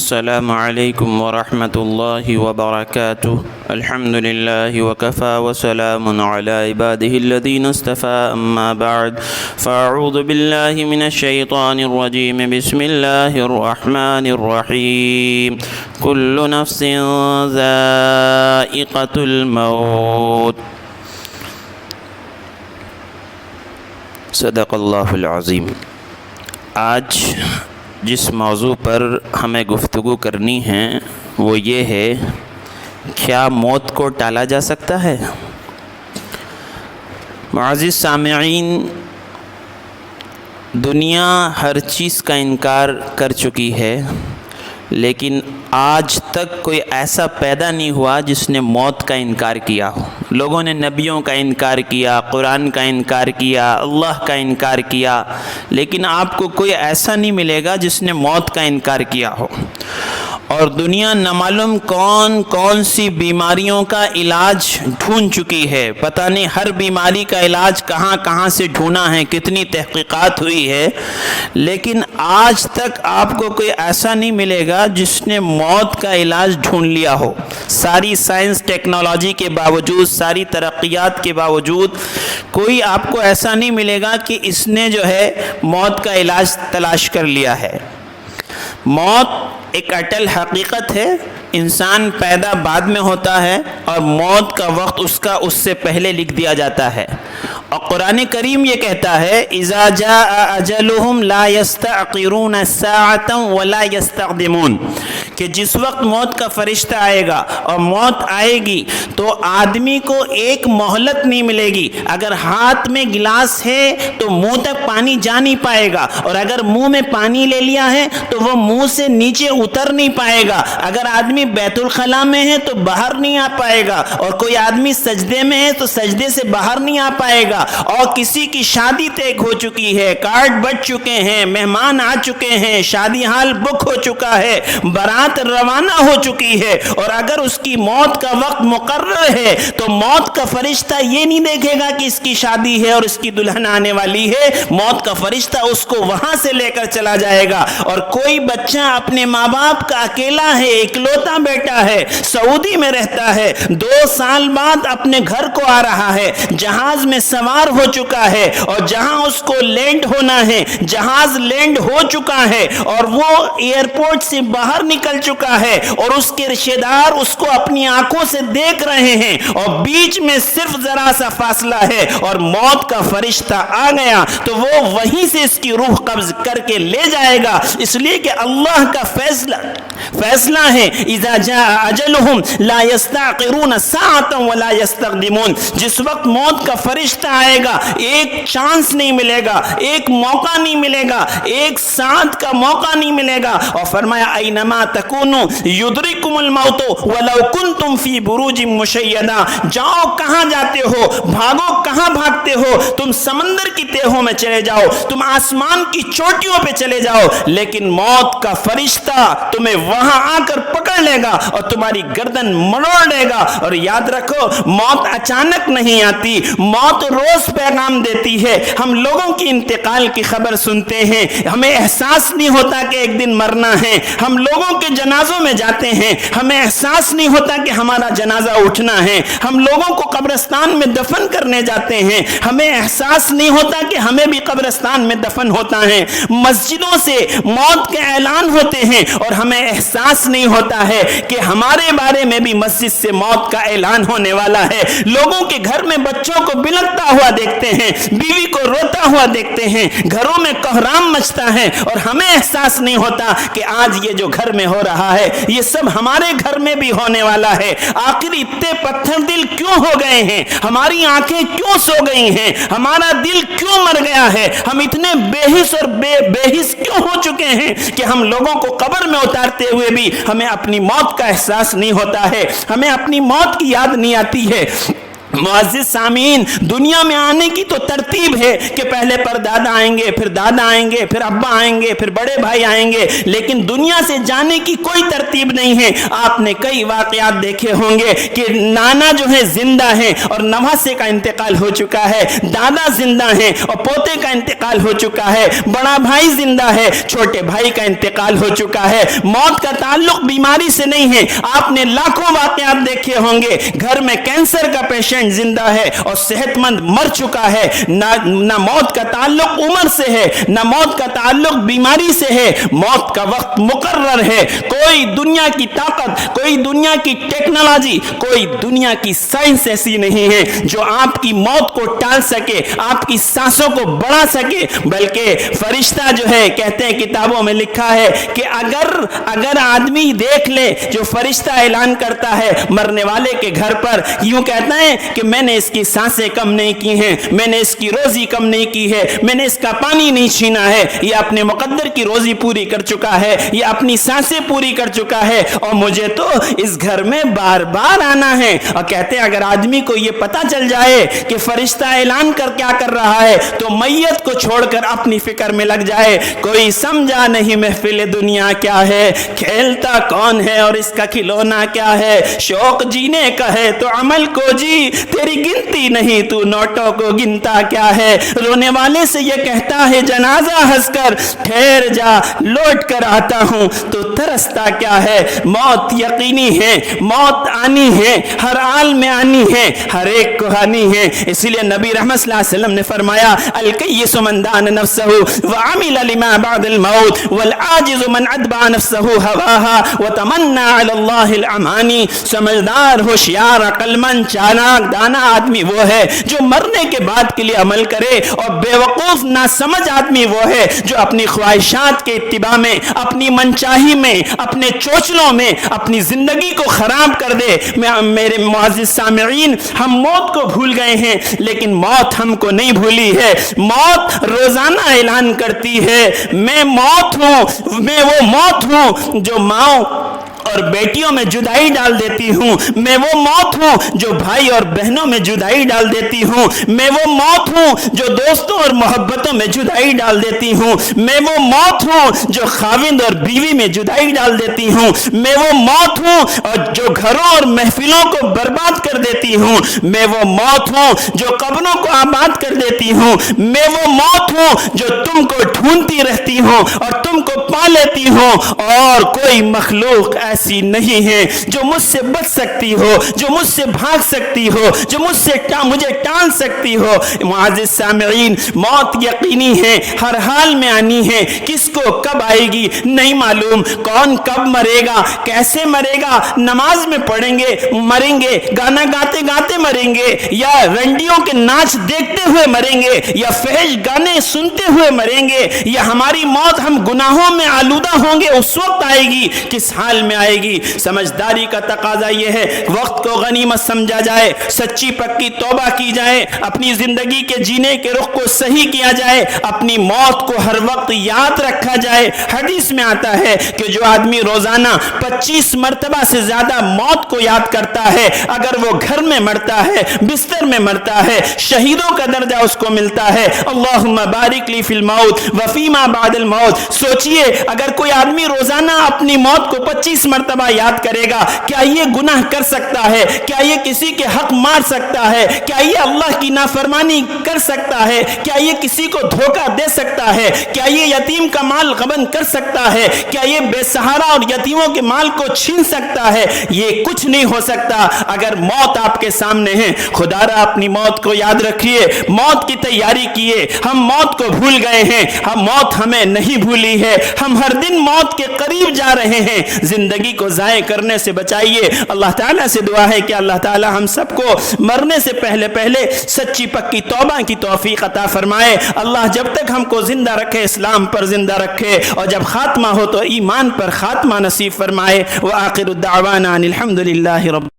السلام علیکم ورحمۃ اللہ وبرکاتہ الحمد للہ وکفی وسلام علی عبادہ الذین اصطفى اما بعد فاعوذ باللہ من الشیطان الرجیم بسم اللہ الرحمن الرحیم کل نفس ذائقۃ الموت صدق اللہ العظیم۔ آج جس موضوع پر ہمیں گفتگو کرنی ہے وہ یہ ہے، کیا موت کو ٹالا جا سکتا ہے؟ معزز سامعین، دنیا ہر چیز کا انکار کر چکی ہے، لیکن آج تک کوئی ایسا پیدا نہیں ہوا جس نے موت کا انکار کیا ہو۔ لوگوں نے نبیوں کا انکار کیا، قرآن کا انکار کیا، اللہ کا انکار کیا، لیکن آپ کو کوئی ایسا نہیں ملے گا جس نے موت کا انکار کیا ہو۔ اور دنیا نہ معلوم کون کون سی بیماریوں کا علاج ڈھونڈ چکی ہے، پتہ نہیں ہر بیماری کا علاج کہاں کہاں سے ڈھونڈا ہے، کتنی تحقیقات ہوئی ہے، لیکن آج تک آپ کو کوئی ایسا نہیں ملے گا جس نے موت کا علاج ڈھونڈ لیا ہو۔ ساری سائنس ٹیکنالوجی کے باوجود، ساری ترقیات کے باوجود کوئی آپ کو ایسا نہیں ملے گا کہ اس نے جو ہے موت کا علاج تلاش کر لیا ہے۔ موت ایک اٹل حقیقت ہے، انسان پیدا بعد میں ہوتا ہے اور موت کا وقت اس سے پہلے لکھ دیا جاتا ہے۔ اور قرآن کریم یہ کہتا ہے اذا جاء اجلهم لا يستأخرون ساعة ولا يستقدمون، کہ جس وقت موت کا فرشتہ آئے گا اور موت آئے گی تو آدمی کو ایک مہلت نہیں ملے گی۔ اگر ہاتھ میں گلاس ہے تو منہ تک پانی جا نہیں پائے گا، اور اگر منہ میں پانی لے لیا ہے تو وہ منہ سے نیچے اتر نہیں پائے گا۔ اگر آدمی بیت الخلاء میں ہے تو باہر نہیں آ پائے گا، اور کوئی آدمی سجدے میں ہے تو سجدے سے باہر نہیں آ پائے گا، اور کسی کی شادی طے ہو چکی ہے، کارڈ بٹ چکے ہیں، مہمان آ چکے ہیں، شادی ہال بک ہو چکا ہے، بارات روانہ ہو چکی ہے، اور اگر اس کی موت کا وقت مقرر ہے تو موت کا فرشتہ یہ نہیں دیکھے گا کہ اس کی شادی ہے اور اس کی دلہن آنے والی ہے، موت کا فرشتہ اس کو وہاں سے لے کر چلا جائے گا۔ اور کوئی بچہ اپنے ماں باپ کا اکیلا ہے، اکلوتا بیٹا ہے، سعودی میں رہتا ہے، 2 سال بعد اپنے گھر کو آ رہا ہے، جہاز میں سوار ہو چکا ہے، اور جہاں اس کو لینڈ ہونا ہے جہاز لینڈ ہو چکا ہے، اور وہ ایئرپورٹ سے باہر نکل چکا ہے، اور اس کے رشتہ دار اس کو اپنی آنکھوں سے دیکھ رہے ہیں، اور بیچ میں صرف ذرا سا فاصلہ ہے اور موت کا فرشتہ آ گیا تو وہ وہیں سے اس کی روح قبض کر کے لے جائے گا، اس لیے کہ اللہ کا فیصلہ ہے اذا جاء اجلهم لا يستأخرون ساعة ولا يستقدمون۔ جس وقت موت کا فرشتہ آئے گا ایک چانس نہیں ملے گا، ایک موقع نہیں ملے گا، ایک ساتھ کا موقع نہیں ملے گا۔ اور فرمایا اینما تکونوا یدرککم الموت ولو کنتم فی بروج مشیدہ، جاؤ کہاں جاتے ہو، بھاگو کہاں بھاگتے ہو، تم سمندر کی تہوں میں چلے جاؤ، تم آسمان کی چوٹیوں پہ چلے جاؤ، لیکن موت کا فرشتہ تمہیں وہاں آ کر پکڑ لے گا اور تمہاری گردن مروڑ دے گا۔ اور یاد رکھو، موت اچانک نہیں آتی، موت روز پیغام دیتی ہے۔ ہم لوگوں کی انتقال کی خبر سنتے ہیں، ہمیں احساس نہیں ہوتا کہ ایک دن مرنا ہے، ہم لوگوں کے جنازوں میں جاتے ہیں، ہمیں احساس نہیں ہوتا کہ ہمارا جنازہ اٹھنا ہے، ہم لوگوں کو قبرستان میں دفن کرنے جاتے ہیں، ہمیں احساس نہیں ہوتا کہ ہمیں بھی قبرستان میں دفن ہوتا ہے۔ مسجدوں سے موت کے اعلان ہوتے ہیں اور ہمیں احساس نہیں ہوتا ہے کہ ہمارے بارے میں بھی مسجد سے موت کا اعلان ہونے والا ہے۔ لوگوں کے گھر میں بچوں کو بلکتا ہوا دیکھتے ہیں، بیوی کو روتا ہوا دیکھتے ہیں، گھروں میں کوہرام مچتا ہے، اور ہمیں احساس نہیں ہوتا کہ آج یہ جو گھر میں ہو رہا ہے یہ سب ہمارے گھر میں بھی ہونے والا ہے۔ آخر اتنے پتھر دل کیوں ہو گئے ہیں، ہماری آنکھیں کیوں سو گئی ہیں، ہمارا دل کیوں مر گیا ہے، ہم اتنے بے حس اور بے حس کیوں ہو چکے ہیں کہ ہم لوگوں کو قبر میں اتارتے ہوئے بھی ہمیں اپنی موت کا احساس نہیں ہوتا ہے، ہمیں اپنی موت کی یاد نہیں آتی ہے۔ معزز سامعین، دنیا میں آنے کی تو ترتیب ہے کہ پہلے پر دادا آئیں گے، پھر دادا آئیں گے، پھر ابا آئیں گے، پھر بڑے بھائی آئیں گے، لیکن دنیا سے جانے کی کوئی ترتیب نہیں ہے۔ آپ نے کئی واقعات دیکھے ہوں گے کہ نانا جو ہے زندہ ہیں اور نواسے کا انتقال ہو چکا ہے، دادا زندہ ہیں اور پوتے کا انتقال ہو چکا ہے، بڑا بھائی زندہ ہے، چھوٹے بھائی کا انتقال ہو چکا ہے۔ موت کا تعلق بیماری سے نہیں ہے۔ آپ نے لاکھوں واقعات دیکھے ہوں گے، گھر میں کینسر کا پیشنٹ زندہ ہے اور صحت مند مر چکا ہے۔ نہ موت کا تعلق عمر سے ہے، نہ موت کا تعلق بیماری سے ہے، موت کا وقت مقرر ہے۔ کوئی دنیا کی طاقت، کوئی دنیا کی ٹیکنالوجی، کوئی دنیا کی سائنس ایسی نہیں ہے جو آپ کی موت کو ٹال سکے، آپ کی سانسوں کو بڑھا سکے، بلکہ فرشتہ جو ہے کہتے ہیں، کتابوں میں لکھا ہے کہ اگر آدمی دیکھ لے، جو فرشتہ اعلان کرتا ہے مرنے والے کے گھر پر، یوں کہتا ہے کہ میں نے اس کی سانسیں کم نہیں کی ہیں، میں نے اس کی روزی کم نہیں کی ہے، میں نے اس کا پانی نہیں چھینا ہے، یہ اپنے مقدر کی روزی پوری کر چکا ہے، یہ اپنی سانسیں پوری کر چکا ہے، اور مجھے تو اس گھر میں بار بار آنا ہے۔ اور کہتے ہیں اگر آدمی کو یہ پتا چل جائے کہ فرشتہ اعلان کیا کر رہا ہے، تو میت کو چھوڑ کر اپنی فکر میں لگ جائے۔ کوئی سمجھا نہیں محفل دنیا کیا ہے، کھیلتا کون ہے اور اس کا کھلونا کیا ہے، شوق جینے کا ہے تو عمل کو جی، تیری گنتی نہیں تو نوٹوں کو گنتا کیا ہے۔ رونے والے سے یہ کہتا ہے جنازہ ہنس کر، ٹھہر جا لوٹ کر آتا ہوں تو ترستا کیا ہے۔ موت یقینی ہے، موت آنی ہے، ہر حال میں آنی ہے، ہر ایک کو آنی ہے۔ اسی لیے نبی رحمت صلی اللہ علیہ وسلم نے فرمایا الکیس من دان نفسہ وعمل لما بعد الموت والعاجز من اتبع نفسہ ہواها وتمنى علی اللہ الامانی۔ سمجھدار، ہوشیار، عقل مند، چالاک، دانا آدمی وہ ہے جو مرنے کے بعد کے لیے عمل کرے، اور بے وقوف ناسمجھ آدمی وہ ہے جو اپنی خواہشات کے اتباع میں، اپنی منچاہی میں، اپنے چوچلوں میں اپنی زندگی کو خراب کر دے۔ میرے معزز سامعین، ہم موت کو بھول گئے ہیں، لیکن موت ہم کو نہیں بھولی ہے۔ موت روزانہ اعلان کرتی ہے میں موت ہوں، میں وہ موت ہوں جو ماؤں اور بیٹیوں میں جدائی ڈال دیتی ہوں، میں وہ موت ہوں جو بھائی اور بہنوں میں جدائی ڈال دیتی ہوں، میں وہ موت ہوں جو دوستوں اور محبتوں میں جدائی ڈال دیتی ہوں، میں وہ موت ہوں جو خاوند اور بیوی میں جدائی ڈال دیتی ہوں، میں وہ موت ہوں اور جو گھروں اور محفلوں کو برباد کر دیتی ہوں، میں وہ موت ہوں جو قبروں کو آباد کر دیتی ہوں، میں وہ موت ہوں جو تم کو ڈھونڈتی رہتی ہوں اور تم کو پا لیتی ہوں، اور کوئی مخلوق ایسی نہیں ہے جو مجھ سے بچ سکتی ہو، جو مجھ سے بھاگ سکتی ہو، جو مجھے ٹال سکتی ہو۔ معزز سامعین، موت یقینی ہے، ہر حال میں آنی ہے، کس کو کب آئے گی نہیں معلوم، کون کب مرے گا، کیسے مرے گا، نماز میں پڑھیں گے مریں گے، گانا گاتے گاتے مریں گے، یا رنڈیوں کے ناچ دیکھتے ہوئے مریں گے، یا فحش گانے سنتے ہوئے مریں گے، یا ہماری موت ہم گناہوں میں آلودہ ہوں گے اس وقت آئے گی، کس حال میں آئے گی۔ سمجھداری کا تقاضا یہ ہے وقت کو غنیمت سمجھا جائے، سچی پکی توبہ کی جائے، اپنی زندگی کے جینے کے رخ کو صحیح کیا جائے، اپنی موت کو ہر وقت یاد رکھا جائے۔ حدیث میں آتا ہے کہ جو آدمی روزانہ 25 مرتبہ سے زیادہ موت کو یاد کرتا ہے، اگر وہ گھر میں مرتا ہے، بستر میں مرتا ہے، شہیدوں کا درجہ اس کو ملتا ہے۔ اللہم بارک لی فی الموت وفیما بعد الموت۔ سوچئے اگر کوئی آدمی روزانہ اپنی موت کو 25 مرتبہ یاد کرے گا، کیا یہ گناہ کر سکتا ہے؟ کیا یہ کسی کے حق مار سکتا ہے؟ کیا یہ اللہ کی نافرمانی کر سکتا ہے؟ کیا یہ کسی کو دھوکہ دے سکتا ہے؟ کیا یہ یتیم کا مال غبن کر سکتا ہے؟ کیا یہ بے سہارا اور یتیموں کے مال کو چھین سکتا ہے؟ یہ کچھ نہیں ہو سکتا اگر موت آپ کے سامنے ہے۔ خدا را اپنی موت کو یاد رکھیے، موت کی تیاری کیے۔ ہم موت کو بھول گئے ہیں، موت ہمیں نہیں بھولی ہے، ہم ہر دن موت کے قریب جا رہے ہیں۔ زندگی کو ضائع کرنے سے بچائیے۔ اللہ تعالیٰ سے دعا ہے کہ اللہ تعالیٰ ہم سب کو مرنے سے پہلے سچی پکی توبہ کی توفیق عطا فرمائے۔ اللہ جب تک ہم کو زندہ رکھے اسلام پر زندہ رکھے، اور جب خاتمہ ہو تو ایمان پر خاتمہ نصیب فرمائے۔ وآخر الدعوانا الحمدللہ رب